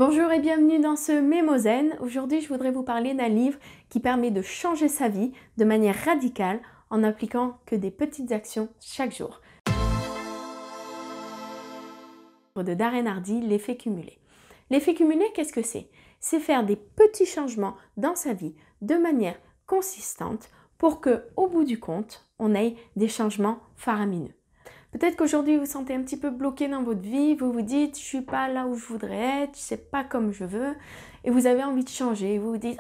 Bonjour et bienvenue dans ce Mémo Zen. Aujourd'hui, je voudrais vous parler d'un livre qui permet de changer sa vie de manière radicale en n'appliquant que des petites actions chaque jour. De Darren Hardy, l'effet cumulé. L'effet cumulé, qu'est-ce que c'est? C'est faire des petits changements dans sa vie de manière consistante pour que, au bout du compte, on ait des changements faramineux. Peut-être qu'aujourd'hui vous vous sentez un petit peu bloqué dans votre vie, vous vous dites je suis pas là où je voudrais être, je sais pas comme je veux et vous avez envie de changer. Vous vous dites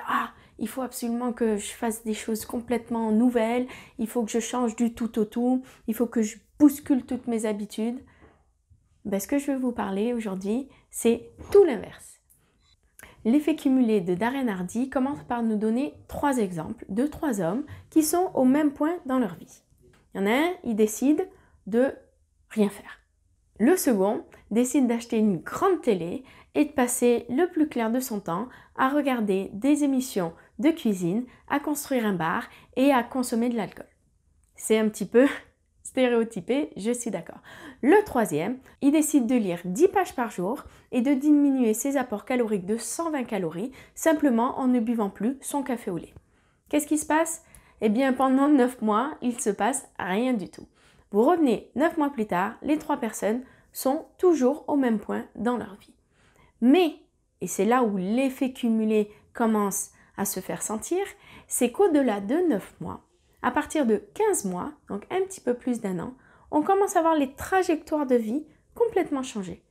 il faut absolument que je fasse des choses complètement nouvelles, il faut que je change du tout au tout, il faut que je bouscule toutes mes habitudes. Ce que je vais vous parler aujourd'hui, c'est tout l'inverse. L'effet cumulé de Darren Hardy commence par nous donner 3 exemples de 3 hommes qui sont au même point dans leur vie. Il y en a un, il décide de rien faire. Le second décide d'acheter une grande télé et de passer le plus clair de son temps à regarder des émissions de cuisine, à construire un bar et à consommer de l'alcool. C'est un petit peu stéréotypé, je suis d'accord. Le troisième, il décide de lire 10 pages par jour et de diminuer ses apports caloriques de 120 calories simplement en ne buvant plus son café au lait. Qu'est-ce qui se passe? Eh bien, pendant 9 mois, il ne se passe rien du tout. Vous revenez 9 mois plus tard, les 3 personnes sont toujours au même point dans leur vie. Mais, et c'est là où l'effet cumulé commence à se faire sentir, c'est qu'au-delà de 9 mois, à partir de 15 mois, donc un petit peu plus d'un an, on commence à voir les trajectoires de vie complètement changer.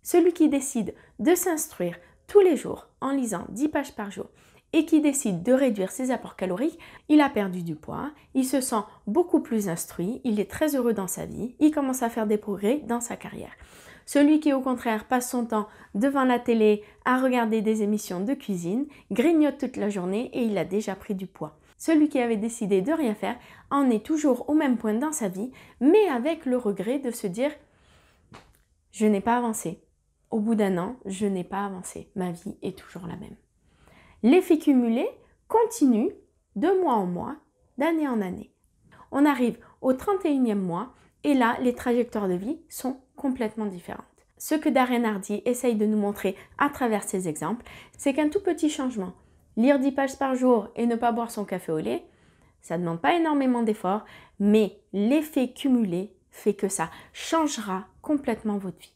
Celui qui décide de s'instruire tous les jours en lisant 10 pages par jour et qui décide de réduire ses apports caloriques, il a perdu du poids, il se sent beaucoup plus instruit, il est très heureux dans sa vie, il commence à faire des progrès dans sa carrière. Celui qui au contraire passe son temps devant la télé à regarder des émissions de cuisine, grignote toute la journée et il a déjà pris du poids. Celui qui avait décidé de rien faire en est toujours au même point dans sa vie, mais avec le regret de se dire « je n'ai pas avancé ». Au bout d'un an, je n'ai pas avancé, ma vie est toujours la même. L'effet cumulé continue de mois en mois, d'année en année. On arrive au 31e mois et là, les trajectoires de vie sont complètement différentes. Ce que Darren Hardy essaye de nous montrer à travers ces exemples, c'est qu'un tout petit changement, lire 10 pages par jour et ne pas boire son café au lait, ça ne demande pas énormément d'efforts, mais l'effet cumulé fait que ça changera complètement votre vie.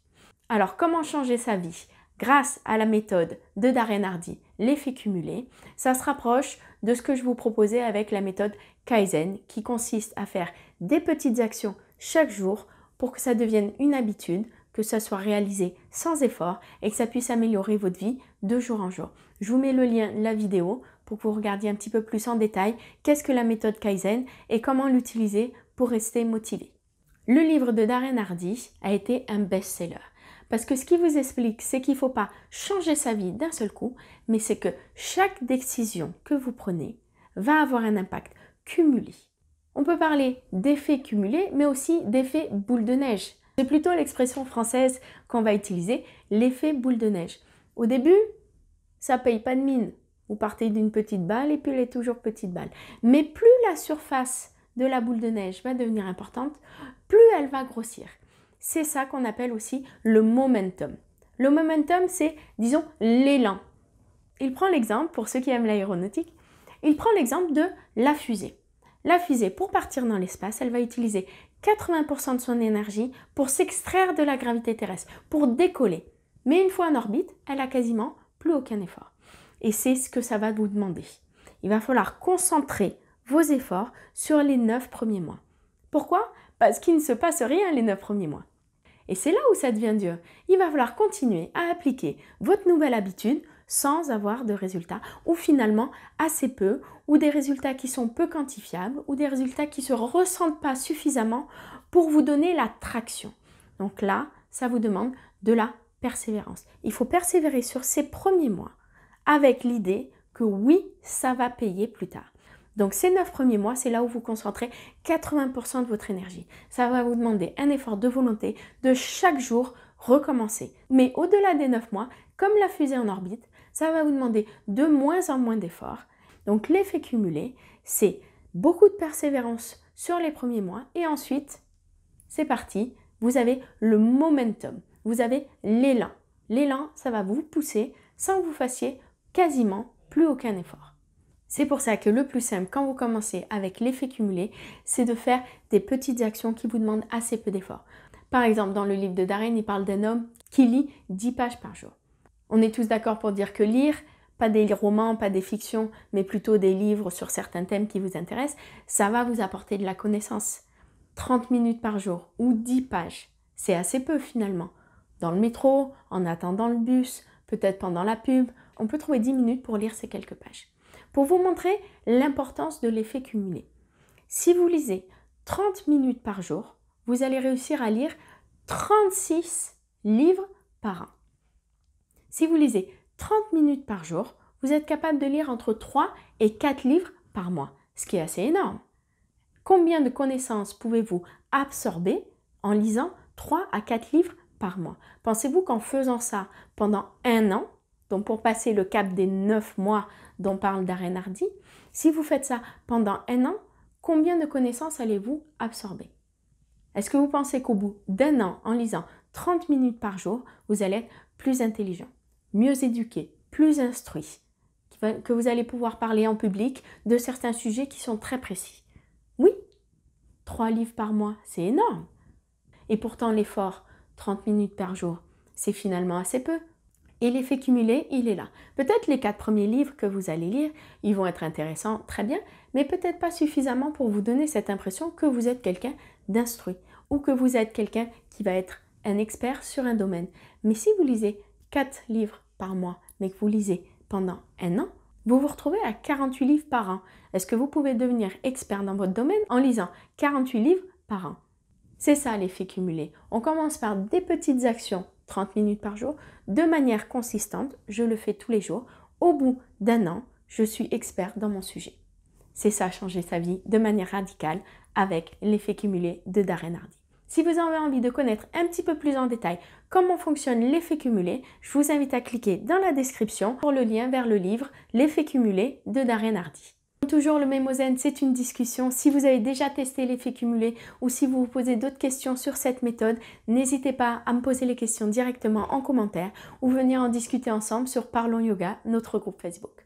Alors, comment changer sa vie? Grâce à la méthode de Darren Hardy, l'effet cumulé, ça se rapproche de ce que je vous proposais avec la méthode Kaizen qui consiste à faire des petites actions chaque jour pour que ça devienne une habitude, que ça soit réalisé sans effort et que ça puisse améliorer votre vie de jour en jour. Je vous mets le lien de la vidéo pour que vous regardiez un petit peu plus en détail qu'est-ce que la méthode Kaizen et comment l'utiliser pour rester motivé. Le livre de Darren Hardy a été un best-seller. Parce que ce qu'il vous explique, c'est qu'il ne faut pas changer sa vie d'un seul coup, mais c'est que chaque décision que vous prenez va avoir un impact cumulé. On peut parler d'effet cumulé, mais aussi d'effet boule de neige. C'est plutôt l'expression française qu'on va utiliser, l'effet boule de neige. Au début, ça ne paye pas de mine. Vous partez d'une petite balle et puis elle est toujours petite balle. Mais plus la surface de la boule de neige va devenir importante, plus elle va grossir. C'est ça qu'on appelle aussi le momentum. Le momentum, c'est, disons, l'élan. Il prend l'exemple, pour ceux qui aiment l'aéronautique, il prend l'exemple de la fusée. La fusée, pour partir dans l'espace, elle va utiliser 80% de son énergie pour s'extraire de la gravité terrestre, pour décoller. Mais une fois en orbite, elle a quasiment plus aucun effort. Et c'est ce que ça va vous demander. Il va falloir concentrer vos efforts sur les 9 premiers mois. Pourquoi? Parce qu'il ne se passe rien les 9 premiers mois. Et c'est là où ça devient dur. Il va falloir continuer à appliquer votre nouvelle habitude sans avoir de résultats, ou finalement assez peu, ou des résultats qui sont peu quantifiables, ou des résultats qui ne se ressentent pas suffisamment pour vous donner la traction. Donc là, ça vous demande de la persévérance. Il faut persévérer sur ces premiers mois avec l'idée que oui, ça va payer plus tard. Donc ces 9 premiers mois, c'est là où vous concentrez 80% de votre énergie. Ça va vous demander un effort de volonté de chaque jour recommencer. Mais au-delà des 9 mois, comme la fusée en orbite, ça va vous demander de moins en moins d'efforts. Donc l'effet cumulé, c'est beaucoup de persévérance sur les premiers mois et ensuite, c'est parti, vous avez le momentum, vous avez l'élan. L'élan, ça va vous pousser sans que vous fassiez quasiment plus aucun effort. C'est pour ça que le plus simple quand vous commencez avec l'effet cumulé, c'est de faire des petites actions qui vous demandent assez peu d'efforts. Par exemple, dans le livre de Darren, il parle d'un homme qui lit 10 pages par jour. On est tous d'accord pour dire que lire, pas des romans, pas des fictions, mais plutôt des livres sur certains thèmes qui vous intéressent, ça va vous apporter de la connaissance. 30 minutes par jour ou 10 pages, c'est assez peu finalement. Dans le métro, en attendant le bus, peut-être pendant la pub, on peut trouver 10 minutes pour lire ces quelques pages. Pour vous montrer l'importance de l'effet cumulé. Si vous lisez 30 minutes par jour, vous allez réussir à lire 36 livres par an. Si vous lisez 30 minutes par jour, vous êtes capable de lire entre 3 et 4 livres par mois, ce qui est assez énorme. Combien de connaissances pouvez-vous absorber en lisant 3 à 4 livres par mois? Pensez-vous qu'en faisant ça pendant un an, donc pour passer le cap des 9 mois dont parle Darren Hardy, si vous faites ça pendant un an, combien de connaissances allez-vous absorber? Est-ce que vous pensez qu'au bout d'un an, en lisant 30 minutes par jour, vous allez être plus intelligent, mieux éduqué, plus instruit, que vous allez pouvoir parler en public de certains sujets qui sont très précis? Oui, 3 livres par mois, c'est énorme. Et pourtant l'effort, 30 minutes par jour, c'est finalement assez peu. Et l'effet cumulé, il est là. Peut-être les 4 premiers livres que vous allez lire, ils vont être intéressants, très bien, mais peut-être pas suffisamment pour vous donner cette impression que vous êtes quelqu'un d'instruit ou que vous êtes quelqu'un qui va être un expert sur un domaine. Mais si vous lisez 4 livres par mois, mais que vous lisez pendant un an, vous vous retrouvez à 48 livres par an. Est-ce que vous pouvez devenir expert dans votre domaine en lisant 48 livres par an? C'est ça l'effet cumulé. On commence par des petites actions, 30 minutes par jour, de manière consistante. Je le fais tous les jours. Au bout d'un an, je suis expert dans mon sujet. C'est ça, changer sa vie de manière radicale avec l'effet cumulé de Darren Hardy. Si vous avez envie de connaître un petit peu plus en détail comment fonctionne l'effet cumulé, je vous invite à cliquer dans la description pour le lien vers le livre L'effet cumulé de Darren Hardy. Toujours le Mémozen, c'est une discussion. Si vous avez déjà testé l'effet cumulé ou si vous vous posez d'autres questions sur cette méthode, n'hésitez pas à me poser les questions directement en commentaire ou venir en discuter ensemble sur Parlons Yoga, notre groupe Facebook.